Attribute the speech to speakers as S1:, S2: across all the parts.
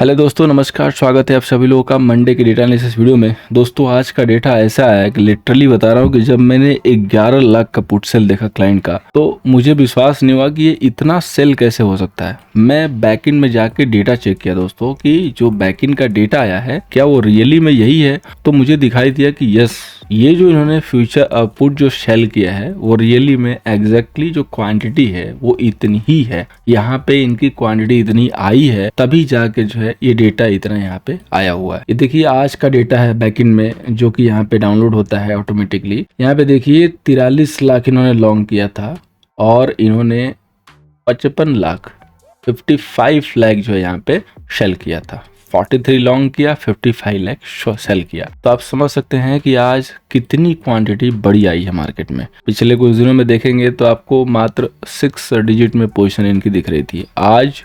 S1: Hello दोस्तों, नमस्कार। स्वागत है आप सभी लोगों का मंडे के डेटा एनालिसिस वीडियो में। दोस्तों आज का डेटा ऐसा है कि लिटरली बता रहा हूँ कि जब मैंने 11 लाख का पुट सेल देखा क्लाइंट का, तो मुझे विश्वास नहीं हुआ कि ये इतना सेल कैसे हो सकता है। मैं बैकएंड में जाके डेटा चेक किया दोस्तों कि जो बैकएंड का डेटा आया है क्या वो रियली में यही है। तो मुझे दिखाई दिया कि यस, ये जो इन्होंने फ्यूचर पुट जो सेल किया है वो रियली में एग्जैक्टली जो क्वांटिटी है वो इतनी ही है। यहाँ पे इनकी क्वांटिटी इतनी आई है तभी जाके जो है ये डेटा इतना यहाँ पे आया हुआ है। ये देखिए आज का डेटा है बैकएंड में जो कि यहाँ पे डाउनलोड होता है ऑटोमेटिकली। यहाँ पे देखिए 43 लाख इन्होंने लॉन्ग किया था और इन्होंने 55 लाख 55 लाख जो है यहाँ पे सेल किया था। 43 लॉन्ग किया, 55 लाख सेल किया। तो आप समझ सकते हैं कि आज कितनी क्वांटिटी बड़ी आई है मार्केट में। पिछले कुछ दिनों में देखेंगे तो आपको मात्र 6 डिजिट में पोजीशन इनकी दिख रही थी, आज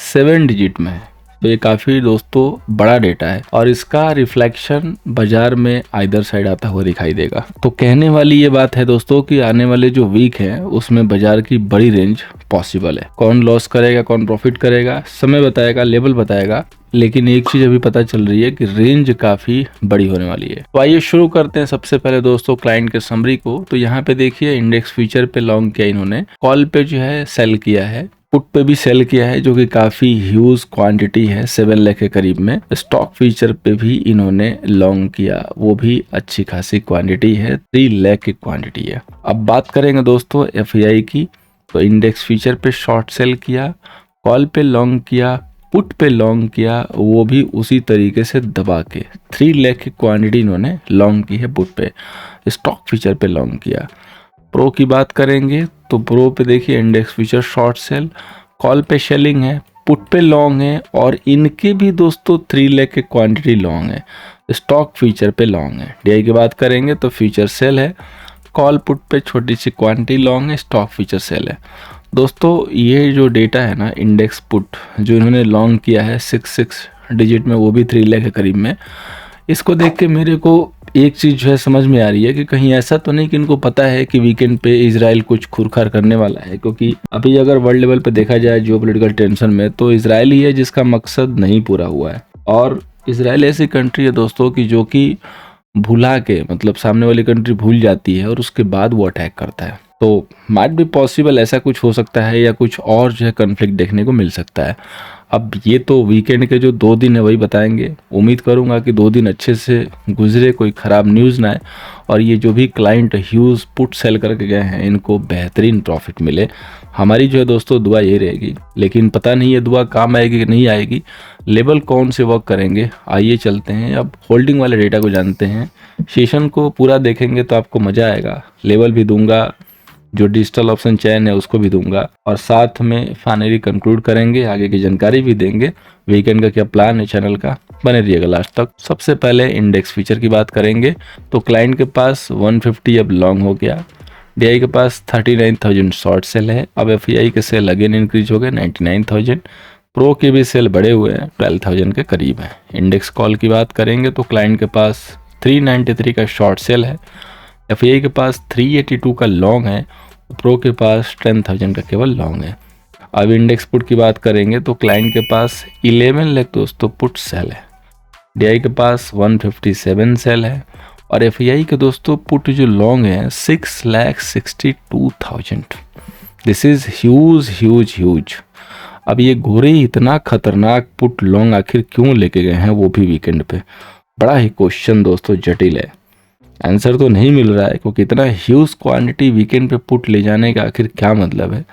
S1: 7 डिजिट में है। तो ये काफी दोस्तों बड़ा डेटा है और इसका रिफ्लेक्शन बाजार में आइदर साइड आता हुआ दिखाई देगा। तो कहने वाली ये बात है दोस्तों कि आने वाले जो वीक है उसमें बाजार की बड़ी रेंज पॉसिबल है। कौन लॉस करेगा कौन प्रॉफिट करेगा समय बताएगा, लेवल बताएगा, लेकिन एक चीज अभी पता चल रही है कि रेंज काफी बड़ी होने वाली है। तो आइए शुरू करते हैं सबसे पहले दोस्तों क्लाइंट के समरी को। तो यहाँ पे देखिए इंडेक्स फ्यूचर पे लॉन्ग किया इन्होंने, कॉल पे जो है सेल किया है, पुट पे भी सेल किया है जो कि काफी ह्यूज क्वांटिटी है 7 लाख के करीब में। स्टॉक फ्यूचर पे भी इन्होंने लॉन्ग किया, वो भी अच्छी खासी क्वांटिटी है, 3 लाख की क्वांटिटी है। अब बात करेंगे दोस्तों एफआईआई की। तो इंडेक्स फ्यूचर पे शॉर्ट सेल किया, कॉल पे लॉन्ग किया, पुट पे लॉन्ग किया, वो भी उसी तरीके से दबा के 3 लाख की क्वांटिटी इन्होंने लॉन्ग की है पुट पे। स्टॉक फ्यूचर पे लॉन्ग किया। प्रो की बात करेंगे तो प्रो पे देखिए index future short cell, call पे सेलिंग है, पुट पे लॉन्ग है और इनके भी दोस्तों 3 लाख की क्वांटिटी लॉन्ग है। स्टॉक फ्यूचर पे लॉन्ग है। डीआई की बात करेंगे तो फ्यूचर सेल है, कॉल पुट पे छोटी सी क्वांटिटी लॉन्ग है, स्टॉक फ्यूचर सेल है। दोस्तों ये जो डेटा है ना इंडेक्स पुट जो इन्होंने लॉन्ग किया है 6 डिजिट में, वो भी 3 लाख के करीब में, इसको देख के मेरे को एक चीज जो है समझ में आ रही है कि कहीं ऐसा तो नहीं कि इनको पता है कि वीकेंड पे इजराइल कुछ खुरखार करने वाला है। क्योंकि अभी अगर वर्ल्ड लेवल पे देखा जाए जियोपॉलिटिकल टेंशन में तो इजराइल ही है जिसका मकसद नहीं पूरा हुआ है। और इजराइल ऐसी कंट्री है दोस्तों की जो कि भुला के मतलब सामने वाली कंट्री भूल जाती है और उसके बाद वो अटैक करता है। तो माइट भी पॉसिबल ऐसा कुछ हो सकता है या कुछ और जो है कन्फ्लिक्ट देखने को मिल सकता है। अब ये तो वीकेंड के जो 2 दिन है वही बताएंगे। उम्मीद करूंगा कि 2 दिन अच्छे से गुजरे, कोई ख़राब न्यूज़ ना आए और ये जो भी क्लाइंट ह्यूज पुट सेल करके गए हैं इनको बेहतरीन प्रॉफिट मिले। हमारी जो है दोस्तों दुआ ये रहेगी, लेकिन पता नहीं ये दुआ काम आएगी कि नहीं आएगी। लेवल कौन से वर्क करेंगे, आइए चलते हैं अब होल्डिंग वाले डेटा को जानते हैं। सेशन को पूरा देखेंगे तो आपको मज़ा आएगा। लेवल भी दूंगा, जो डिजिटल ऑप्शन चयन है उसको भी दूंगा और साथ में फाइनली कंक्लूड करेंगे, आगे की जानकारी भी देंगे। वीकेंड का क्या प्लान है चैनल का, बने रहिएगा लास्ट तक। सबसे पहले इंडेक्स फीचर की बात करेंगे तो क्लाइंट के पास 150 अब लॉन्ग हो गया, डीआई के पास 39,000 शॉर्ट सेल है। अब एफआईआई के सेल अगेन इंक्रीज हो गए 99,000, प्रो के भी सेल बड़े हुए हैं 12,000 के करीब है। इंडेक्स कॉल की बात करेंगे तो क्लाइंट के पास 393 का शॉर्ट सेल है, एफआईआई के पास 382 का लॉन्ग है, प्रो के पास 10,000 का केवल लॉन्ग है। अब इंडेक्स पुट की बात करेंगे तो क्लाइंट के पास 11 लाख दोस्तों पुट सेल है, डीआई के पास 157 सेल है और एफआईआई के दोस्तों पुट जो लॉन्ग है 6,62,000। This is huge huge huge. अब ये गोरे इतना खतरनाक पुट लॉन्ग आखिर क्यों लेके गए हैं, वो भी वीकेंड पे, बड़ा ही क्वेश्चन दोस्तों जटिल है। आंसर तो नहीं मिल रहा है क्योंकि इतना ह्यूज क्वांटिटी वीकेंड पे पुट ले जाने का आखिर क्या मतलब है।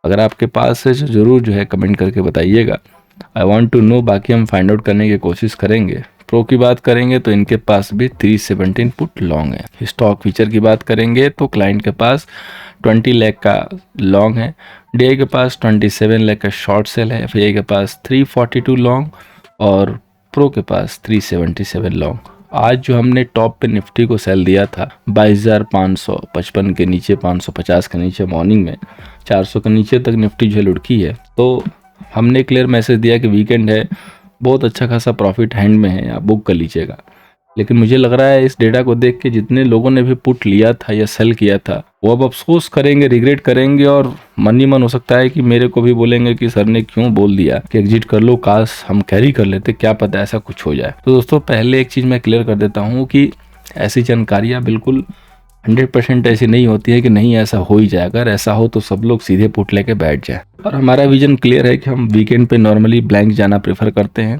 S1: अगर आपके पास है तो ज़रूर जो है कमेंट करके बताइएगा, आई वांट टू नो। बाकी हम फाइंड आउट करने की कोशिश करेंगे। प्रो की बात करेंगे तो इनके पास भी 317 पुट लॉन्ग है। स्टॉक फीचर की बात करेंगे तो क्लाइंट के पास 20 लाख का लॉन्ग है, डीआई के पास 27 लाख का शॉर्ट सेल है, एफआईआई के पास 342 लॉन्ग और प्रो के पास 377 लॉन्ग। आज जो हमने टॉप पे निफ्टी को सेल दिया था 22,555 के नीचे, 550 के नीचे मॉर्निंग में, 400 के नीचे तक निफ्टी जो है लुढ़की है। तो हमने क्लियर मैसेज दिया कि वीकेंड है, बहुत अच्छा खासा प्रॉफिट हैंड में है, आप बुक कर लीजिएगा। लेकिन मुझे लग रहा है इस डेटा को देख के जितने लोगों ने भी पुट लिया था या सेल किया था वो अब अफसोस करेंगे, रिग्रेट करेंगे और मन ही मन हो सकता है कि मेरे को भी बोलेंगे कि सर ने क्यों बोल दिया कि एग्जिट कर लो, काश हम कैरी कर लेते, क्या पता ऐसा कुछ हो जाए। तो दोस्तों पहले एक चीज़ मैं क्लियर कर देता हूँ कि ऐसी जानकारियाँ बिल्कुल 100% ऐसी नहीं होती है कि नहीं ऐसा हो ही जाए। अगर ऐसा हो तो सब लोग सीधे पुट लेके बैठ जाए। और हमारा विजन क्लियर है कि हम वीकेंड पे नॉर्मली ब्लैंक जाना प्रेफर करते हैं।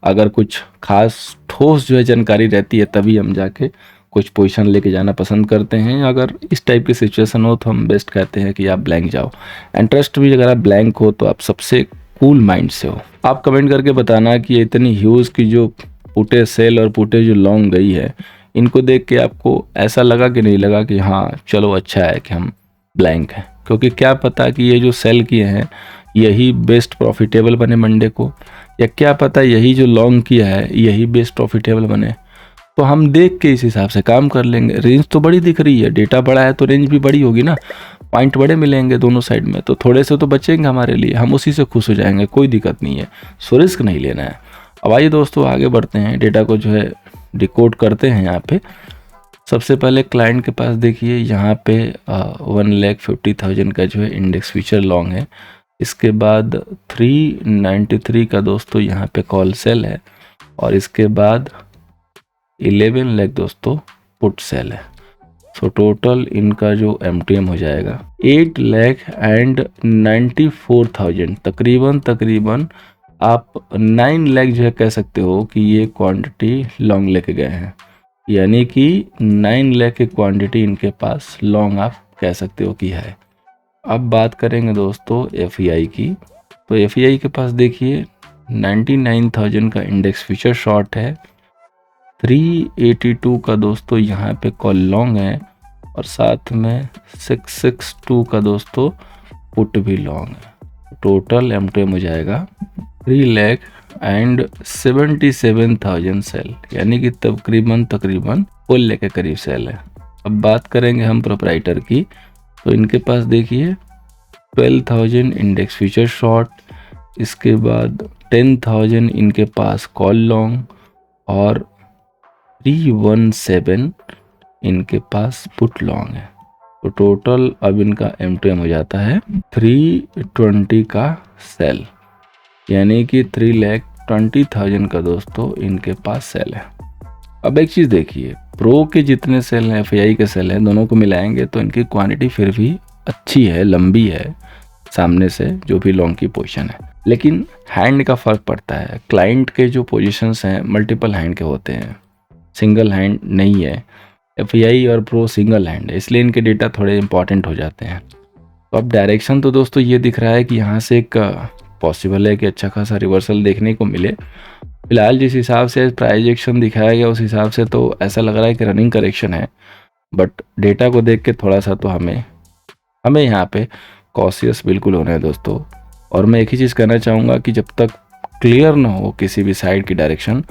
S1: अगर कुछ खास ठोस जो है जानकारी रहती है तभी हम जाके कुछ पोजीशन लेके जाना पसंद करते हैं। अगर इस टाइप की सिचुएशन हो तो हम बेस्ट कहते हैं कि आप ब्लैंक जाओ। इंटरेस्ट भी अगर आप ब्लैंक हो तो आप सबसे कूल माइंड से हो। आप कमेंट करके बताना कि इतनी ह्यूज की जो पुटे सेल और पुटे जो लॉन्ग गई है, इनको देख के आपको ऐसा लगा कि नहीं लगा कि हाँ चलो अच्छा है कि हम ब्लैंक हैं। क्योंकि क्या पता कि ये जो सेल किए हैं यही बेस्ट प्रॉफिटेबल बने मंडे को, या क्या पता यही जो लॉन्ग किया है यही बेस्ट प्रॉफिटेबल बने। तो हम देख के इस हिसाब से काम कर लेंगे। रेंज तो बड़ी दिख रही है, डेटा बड़ा है तो रेंज भी बड़ी होगी ना, पॉइंट बड़े मिलेंगे दोनों साइड में, तो थोड़े से तो बचेंगे हमारे लिए, हम उसी से खुश हो जाएंगे, कोई दिक्कत नहीं है। सो रिस्क नहीं लेना है। अब आइए दोस्तों आगे बढ़ते हैं, डेटा को जो है डिकोड करते हैं। यहाँ पे सबसे पहले क्लाइंट के पास देखिए, यहाँ पे 1,50,000 का जो है इंडेक्स फ्यूचर लॉन्ग है। इसके बाद 393 का दोस्तों यहाँ पे कॉल सेल है, और इसके बाद 11 लाख दोस्तों पुट सेल है। सो टोटल इनका जो MTM हो जाएगा 8,94,000, तकरीबन आप 9 लाख जो है कह सकते हो कि ये क्वांटिटी लॉन्ग लेके गए हैं। यानी कि 9 लाख की क्वांटिटी इनके पास लॉन्ग आप कह सकते हो कि है। अब बात करेंगे दोस्तों FEI की। तो FEI के पास देखिए 99,000 का इंडेक्स फ्यूचर शॉर्ट है, 382 का दोस्तों यहाँ पे कॉल लॉन्ग है, और साथ में 662 का दोस्तों पुट भी लॉन्ग है। टोटल MTM हो जाएगा 3,77,000 सेल, यानी कि तकरीबन फुल लेके करीब सेल है। अब बात करेंगे हम प्रोप्राइटर की। तो इनके पास देखिए 12,000 इंडेक्स फ्यूचर शॉर्ट, इसके बाद 10,000 इनके पास कॉल लॉन्ग, और 317 इनके पास पुट लॉन्ग है। तो टोटल अब इनका MTM हो जाता है 320 का सेल, यानी कि 3,20,000 का दोस्तों इनके पास सेल है। अब एक चीज़ देखिए, प्रो के जितने सेल हैं FEI के सेल हैं, दोनों को मिलाएंगे तो इनकी क्वांटिटी फिर भी अच्छी है, लंबी है सामने से जो भी लॉन्ग की पोजीशन है। लेकिन हैंड का फ़र्क पड़ता है। क्लाइंट के जो पोजीशंस हैं मल्टीपल हैंड के होते हैं, सिंगल हैंड नहीं है। FEI और प्रो सिंगल हैंड है, इसलिए इनके डेटा थोड़े इंपॉर्टेंट हो जाते हैं। तो अब डायरेक्शन तो दोस्तों ये दिख रहा है कि यहाँ से एक पॉसिबल है कि अच्छा खासा रिवर्सल देखने को मिले। फिलहाल जिस हिसाब से प्राइस एक्शन दिखाया गया उस हिसाब से तो ऐसा लग रहा है कि रनिंग करेक्शन है, बट डेटा को देख के थोड़ा सा तो हमें यहाँ पे कॉशियस बिल्कुल होना है दोस्तों। और मैं एक ही चीज़ कहना चाहूँगा कि जब तक क्लियर ना हो किसी भी साइड की डायरेक्शन,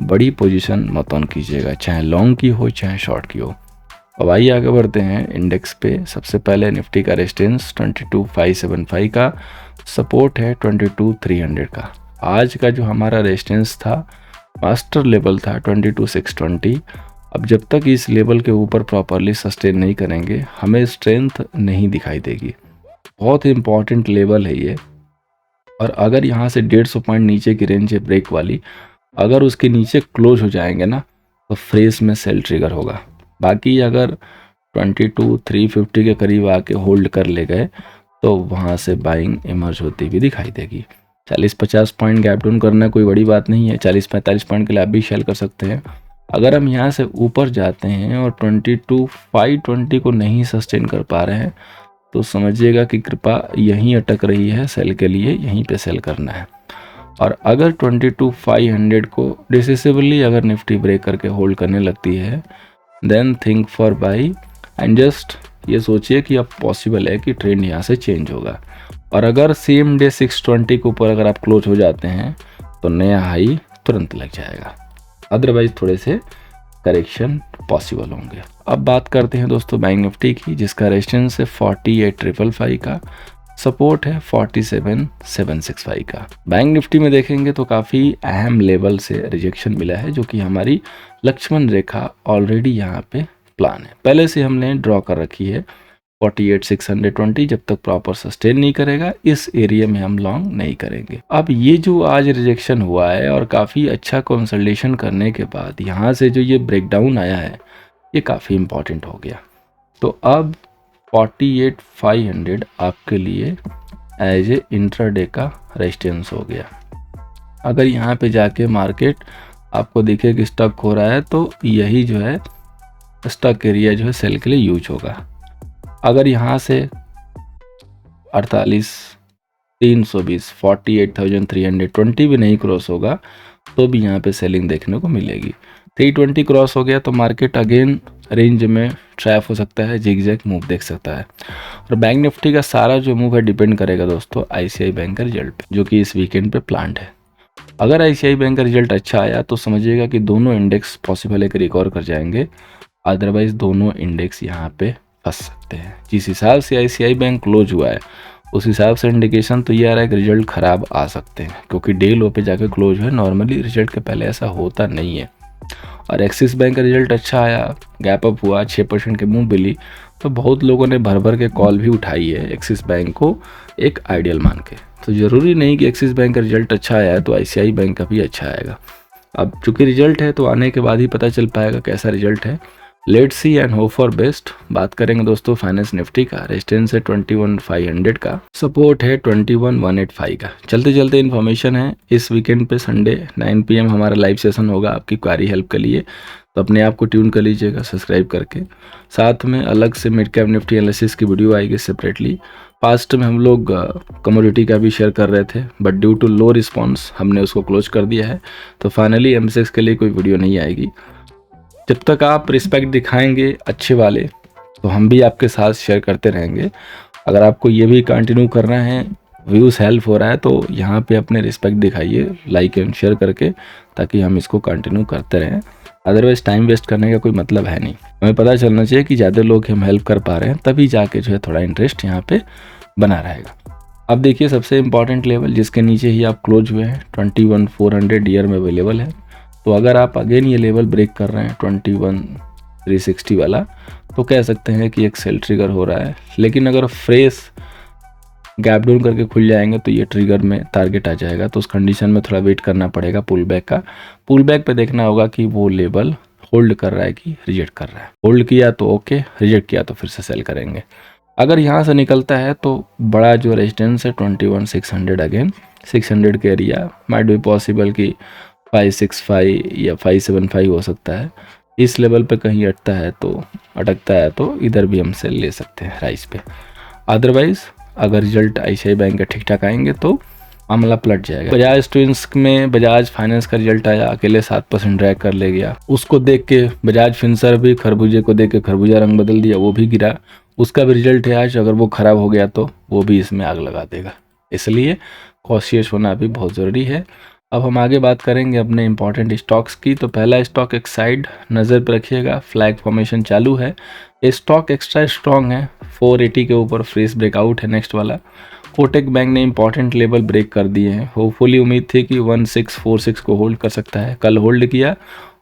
S1: बड़ी पोजीशन मत ऑन कीजिएगा, चाहे लॉन्ग की हो चाहे शॉर्ट की हो। अब आइए आगे बढ़ते हैं इंडेक्स पे। सबसे पहले निफ्टी का रेजिस्टेंस 22,575 का, सपोर्ट है 22,300 का। आज का जो हमारा रेजिस्टेंस था, मास्टर लेवल था 22,620। अब जब तक इस लेवल के ऊपर प्रॉपरली सस्टेन नहीं करेंगे हमें स्ट्रेंथ नहीं दिखाई देगी। बहुत ही इंपॉर्टेंट लेवल है ये, और अगर यहाँ से 150 पॉइंट नीचे की रेंज है ब्रेक वाली, अगर उसके नीचे क्लोज हो जाएंगे ना तो फ्रेश में सेल ट्रिगर होगा। बाकी अगर 22,350 के करीब आके होल्ड कर ले गए तो वहाँ से बाइंग इमर्ज होती हुई दिखाई देगी। 40-50 पॉइंट गैप डाउन करना कोई बड़ी बात नहीं है, 40-45 पॉइंट के लिए आप भी सेल कर सकते हैं। अगर हम यहाँ से ऊपर जाते हैं और 22,520 को नहीं सस्टेन कर पा रहे हैं तो समझिएगा कि कृपा यहीं अटक रही है, सेल के लिए यहीं पे सेल करना है। और अगर 22,500 को डिसिसिवली अगर निफ्टी ब्रेक करके होल्ड करने लगती है then think for by, and just ये सोचिए कि अब पॉसिबल है कि ट्रेंड यहाँ से चेंज होगा। और अगर सेम डे 620 के ऊपर अगर आप क्लोज हो जाते हैं तो नया हाई तुरंत लग जाएगा, अदरवाइज थोड़े से करेक्शन पॉसिबल होंगे। अब बात करते हैं दोस्तों बैंक निफ्टी की, जिसका रेजिस्टेंस है 48,555 का, सपोर्ट है 47,765 का। बैंक निफ्टी में देखेंगे तो काफ़ी अहम लेवल से रिजेक्शन मिला है, जो कि हमारी लक्ष्मण रेखा ऑलरेडी यहाँ पे प्लान है, पहले से हमने ड्रॉ कर रखी है 48,620। जब तक प्रॉपर सस्टेन नहीं करेगा इस एरिया में हम लॉन्ग नहीं करेंगे। अब ये जो आज रिजेक्शन हुआ है और काफ़ी अच्छा कंसोलिडेशन करने के बाद यहाँ से जो ये ब्रेकडाउन आया है ये काफ़ी इम्पॉर्टेंट हो गया। तो अब 48,500 आपके लिए एज ए इंट्राडे का रेजिस्टेंस हो गया। अगर यहाँ पे जाके मार्केट आपको दिखे कि स्टक हो रहा है तो यही जो है स्टक एरिया जो है सेल के लिए यूज होगा। अगर यहाँ से 48,320 48,320 भी नहीं क्रॉस होगा तो भी यहाँ पे सेलिंग देखने को मिलेगी। 320 क्रॉस हो गया तो मार्केट अगेन रेंज में ट्रैप हो सकता है, जिगजैग मूव देख सकता है। और बैंक निफ्टी का सारा जो मूव है डिपेंड करेगा दोस्तों आईसीआई बैंक का रिजल्ट पे, जो कि इस वीकेंड पे प्लान्ड है। अगर आईसीआई बैंक का रिजल्ट अच्छा आया तो समझिएगा कि दोनों इंडेक्स पॉसिबल है कि रिकवर कर जाएंगे, अदरवाइज दोनों इंडेक्स यहाँ पे फंस सकते हैं। जिस हिसाब से आईसीआई बैंक क्लोज हुआ है उस हिसाब से इंडिकेशन तो ये आ रहा है कि रिजल्ट खराब आ सकते हैं, क्योंकि डे लो पे जाके क्लोज है, नॉर्मली रिजल्ट के पहले ऐसा होता नहीं है। और एक्सिस बैंक का रिजल्ट अच्छा आया, गैप अप हुआ, 6% के मुंह मिली, तो बहुत लोगों ने भर भर के कॉल भी उठाई है एक्सिस बैंक को एक आइडियल मान के। तो ज़रूरी नहीं कि एक्सिस बैंक का रिजल्ट अच्छा आया है तो आईसीआई बैंक का भी अच्छा आएगा। अब चूंकि रिजल्ट है तो आने के बाद ही पता चल पाएगा कैसा रिजल्ट है। Let's see and hope for best. बात करेंगे दोस्तों फाइनेंस निफ्टी का, रेजिस्टेंस है 21,500 का, सपोर्ट है 21,185 का। चलते चलते इन्फॉर्मेशन है, इस वीकेंड पे संडे 9 PM हमारा लाइव सेशन होगा आपकी क्वारी हेल्प के लिए, तो अपने आप को ट्यून कर लीजिएगा सब्सक्राइब करके। साथ में अलग से मिड कैप निफ्टी एनालिसिस की वीडियो आएगी सेपरेटली। पास्ट में हम लोग कमोडिटी का भी शेयर कर रहे थे, but due to low response हमने उसको क्लोज कर दिया है, तो फाइनली एमसेक्स के लिए कोई वीडियो नहीं आएगी। जब तक आप रिस्पेक्ट दिखाएंगे अच्छे वाले तो हम भी आपके साथ शेयर करते रहेंगे। अगर आपको ये भी कंटिन्यू करना है, व्यूज़ हेल्प हो रहा है, तो यहाँ पे अपने रिस्पेक्ट दिखाइए लाइक एंड शेयर करके, ताकि हम इसको कंटिन्यू करते रहें। अदरवाइज टाइम वेस्ट करने का कोई मतलब है नहीं। हमें पता चलना चाहिए कि ज़्यादा लोग हम हेल्प कर पा रहे हैं, तभी जाके जो है थोड़ा इंटरेस्ट यहाँ पे बना रहेगा। अब देखिए सबसे इंपॉर्टेंट लेवल जिसके नीचे ही आप क्लोज हुए हैं 21,400 ईयर में अवेलेबल है। तो अगर आप अगेन ये लेवल ब्रेक कर रहे हैं 21,360 वाला, तो कह सकते हैं कि एक सेल ट्रिगर हो रहा है। लेकिन अगर फ्रेश गैप डाउन करके खुल जाएंगे तो ये ट्रिगर में टारगेट आ जाएगा, तो उस कंडीशन में थोड़ा वेट करना पड़ेगा पुल बैक का। पुल बैक पे देखना होगा कि वो लेवल होल्ड कर रहा है कि रिजेक्ट कर रहा है। होल्ड किया तो ओके, रिजेक्ट किया तो फिर से सेल करेंगे। अगर यहाँ से निकलता है तो बड़ा जो रेजिस्टेंस है 21,600, अगेन 600 के एरिया माइट बी पॉसिबल कि 565 या 575 हो सकता है। इस लेवल पे कहीं अटकता है तो इधर भी हम सेल ले सकते हैं राइस पे। अदरवाइज अगर रिजल्ट आईसीआई बैंक का ठीक ठाक आएंगे तो मामला पलट जाएगा। बजाज ट्विंस में बजाज फाइनेंस का रिजल्ट आया, अकेले 7% ड्रैग कर ले गया। उसको देख के बजाज फिनसर भी खरबूजे को देख के खरबूजा रंग बदल दिया, वो भी गिरा। उसका भी रिजल्ट है आज, अगर वो खराब हो गया तो वो भी इसमें आग लगा देगा। इसलिए कॉशियस होना भी बहुत ज़रूरी है। अब हम आगे बात करेंगे अपने इंपॉर्टेंट स्टॉक्स की। तो पहला स्टॉक एक साइड नज़र पर रखिएगा, फ्लैग फॉर्मेशन चालू है। ये स्टॉक एक्स्ट्रा स्ट्रॉन्ग है, 480 के ऊपर फ्रेश ब्रेकआउट है नेक्स्ट वाला। कोटक बैंक ने इंपॉर्टेंट लेवल ब्रेक कर दिए हैं। होपफुली उम्मीद थी कि 1646 को होल्ड कर सकता है, कल होल्ड किया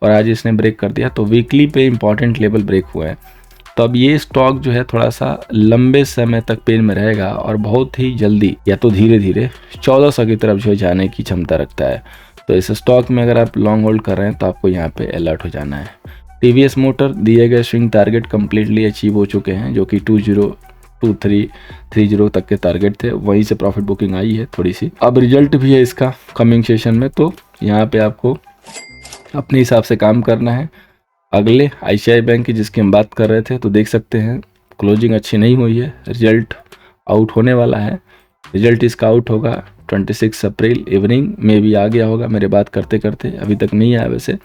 S1: और आज इसने ब्रेक कर दिया, तो वीकली पे इंपॉर्टेंट लेवल ब्रेक हुए हैं। तो अब ये स्टॉक जो है थोड़ा सा लंबे समय तक पेन में रहेगा और बहुत ही जल्दी या तो धीरे धीरे 1400 की तरफ जो है जाने की क्षमता रखता है। तो इस स्टॉक में अगर आप लॉन्ग होल्ड कर रहे हैं तो आपको यहाँ पे अलर्ट हो जाना है। टीवीएस मोटर दिए गए स्विंग टारगेट कम्प्लीटली अचीव हो चुके हैं, जो कि 202330 तक के टारगेट थे, वहीं से प्रॉफिट बुकिंग आई है थोड़ी सी। अब रिजल्ट भी है इसका कमिंग सेशन में, तो यहाँ पे आपको अपने हिसाब से काम करना है। अगले आईसीआई बैंक की जिसकी हम बात कर रहे थे, तो देख सकते हैं क्लोजिंग अच्छी नहीं हुई है, रिजल्ट आउट होने वाला है। रिजल्ट इसका आउट होगा 26 अप्रैल इवनिंग में भी आ गया होगा मेरे बात करते करते, अभी तक नहीं आया वैसे।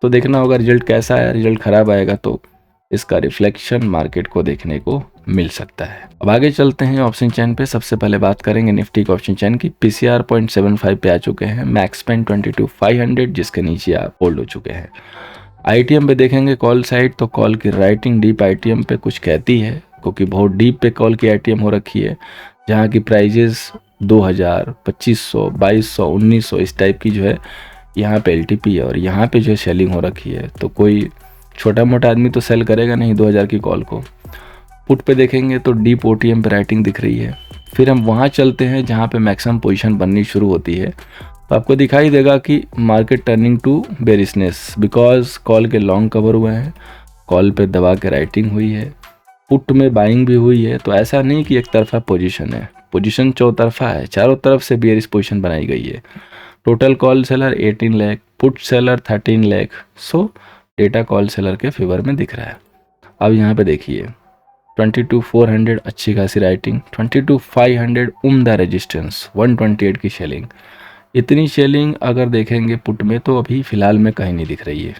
S1: तो देखना होगा रिजल्ट कैसा है। रिजल्ट खराब आएगा तो इसका रिफ्लेक्शन मार्केट को देखने को मिल सकता है। अब आगे चलते हैं ऑप्शन चैन पे। सबसे पहले बात करेंगे निफ्टी के ऑप्शन चैन की। पीसीआर 0.75 पे आ चुके हैं, मैक्स स्पैन 22,500 जिसके नीचे आप होल्ड हो चुके हैं। आईटीएम पे देखेंगे कॉल साइड, तो कॉल की राइटिंग डीप आईटीएम पे कुछ कहती है, क्योंकि बहुत डीप पे कॉल की आईटीएम हो रखी है। जहाँ की प्राइजेस 2000, 2500, 2200, 1900 इस टाइप की जो है यहाँ पे एलटीपी है और यहाँ पे जो है सेलिंग हो रखी है। तो कोई छोटा मोटा आदमी तो सेल करेगा नहीं 2000 की कॉल को। पुट पे देखेंगे तो डीप ओटीएम पे राइटिंग दिख रही है। फिर हम वहाँ चलते हैं जहाँ पे मैक्सिमम पोजीशन बननी शुरू होती है, तो आपको दिखाई देगा कि market turning to bearishness, because call के लॉन्ग कवर हुए हैं, कॉल पे दबा के राइटिंग हुई है, पुट में बाइंग भी हुई है। तो ऐसा नहीं कि एक तरफा पोजीशन है, पोजीशन चौतरफा है, चारों तरफ से बेरिश पोजीशन बनाई गई है। Total call seller 18 lakh, put seller 13 lakh. सो डेटा कॉल सेलर के फेवर में दिख रहा है। अब यहाँ पे देखिए 22,400 अच्छी खासी राइटिंग, 22,500 उम्दा रेजिस्टेंस, 128 की शेलिंग। इतनी शेलिंग अगर देखेंगे पुट में तो अभी फ़िलहाल में कहीं नहीं दिख रही है।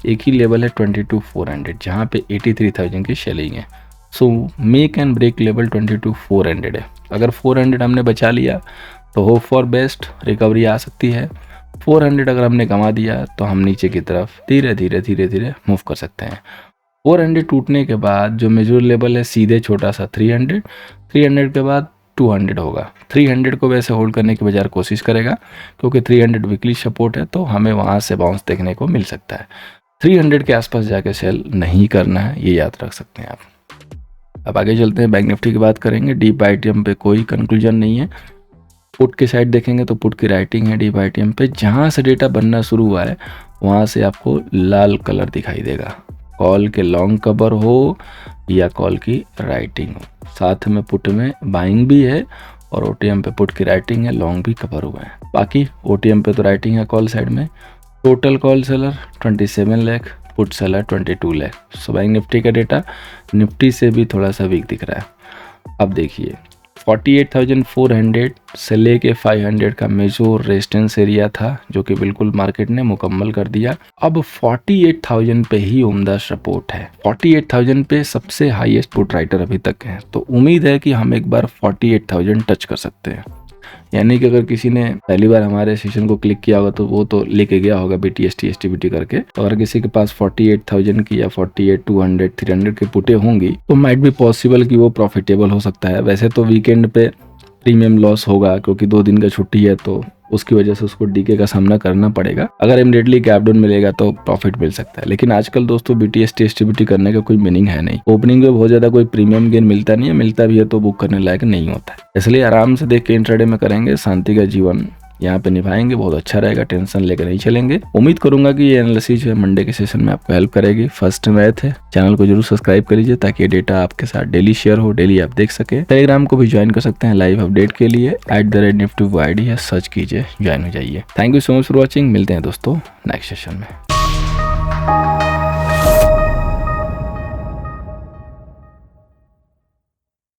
S1: एक ही लेवल है 22,400 जहाँ पे 83,000 की शेलिंग है। So make and break level 22,400 है। अगर 400 हमने बचा लिया तो होप फॉर बेस्ट, रिकवरी आ सकती है। 400 अगर हमने गंवा दिया तो हम नीचे की तरफ धीरे धीरे मूव कर सकते हैं। 400 टूटने के बाद जो मेजर लेवल है सीधे छोटा सा 300, 300 के बाद 200 होगा। 300 को वैसे होल्ड करने की बजाय कोशिश करेगा क्योंकि 300 वीकली सपोर्ट है, तो हमें वहाँ से बाउंस देखने को मिल सकता है। 300 के आसपास जाके सेल नहीं करना है, ये याद रख सकते हैं आप। अब आगे चलते हैं, बैंक निफ्टी की बात करेंगे। डीप आईटीएम पे कोई कंक्लूजन नहीं है। पुट की साइड देखेंगे तो पुट की राइटिंग है डीप आईटीएम पे, जहाँ से डेटा बनना शुरू हुआ है वहाँ से आपको लाल कलर दिखाई देगा। कॉल के लॉन्ग कवर हो या कॉल की राइटिंग हो, साथ में पुट में बाइंग भी है और ओटीएम पे पुट की राइटिंग है, लॉन्ग भी कवर हुआ है। बाकी ओटीएम पे तो राइटिंग है कॉल साइड में। Total call seller 27 lakh, put seller 22 lakh. So bank Nifty का डेटा निफ्टी से भी थोड़ा सा वीक दिख रहा है। अब देखिए 48,400 से लेके 500 का मेजर रेजिस्टेंस एरिया था जो कि बिल्कुल मार्केट ने मुकम्मल कर दिया। अब 48,000 पे ही उम्दा सपोर्ट है। 48,000 पे सबसे हाईएस्ट पुट राइटर अभी तक है, तो उम्मीद है कि हम एक बार 48,000 टच कर सकते हैं। यानी कि अगर किसी ने पहली बार हमारे सेशन को क्लिक किया होगा तो वो तो लेके गया होगा BTST STBT करके। तो अगर किसी के पास 48,000 की या 48,200, 300 के पुटे होंगी तो माइट भी पॉसिबल कि वो प्रॉफिटेबल हो सकता है। वैसे तो वीकेंड पे प्रीमियम लॉस होगा क्योंकि 2 दिन का छुट्टी है, तो उसकी वजह से उसको डीके का सामना करना पड़ेगा। अगर इमीडिएटली गैप डाउन मिलेगा तो प्रॉफिट मिल सकता है, लेकिन आजकल दोस्तों BTST STBT करने का कोई मीनिंग है नहीं। ओपनिंग में बहुत ज्यादा कोई प्रीमियम गेन मिलता नहीं है, मिलता भी है तो बुक करने लायक नहीं होता है। इसलिए आराम से देख के इंट्राडे में करेंगे, शांति का जीवन यहाँ पे निभाएंगे, बहुत अच्छा रहेगा, टेंशन लेकर नहीं चलेंगे। उम्मीद करूंगा कि ये एनालिसिस जो है मंडे के सेशन में आपको हेल्प करेगी। फर्स्ट टाइम आए थे, चैनल को जरूर सब्सक्राइब कर लीजिए ताकि ये डेटा आपके साथ डेली शेयर हो, डेली आप देख सके। टेलीग्राम को भी ज्वाइन कर सकते हैं लाइव अपडेट के लिए, @nifty ID है, सर्च कीजिए, ज्वाइन हो जाइए। Thank you so much for watching. मिलते हैं दोस्तों नेक्स्ट सेशन में।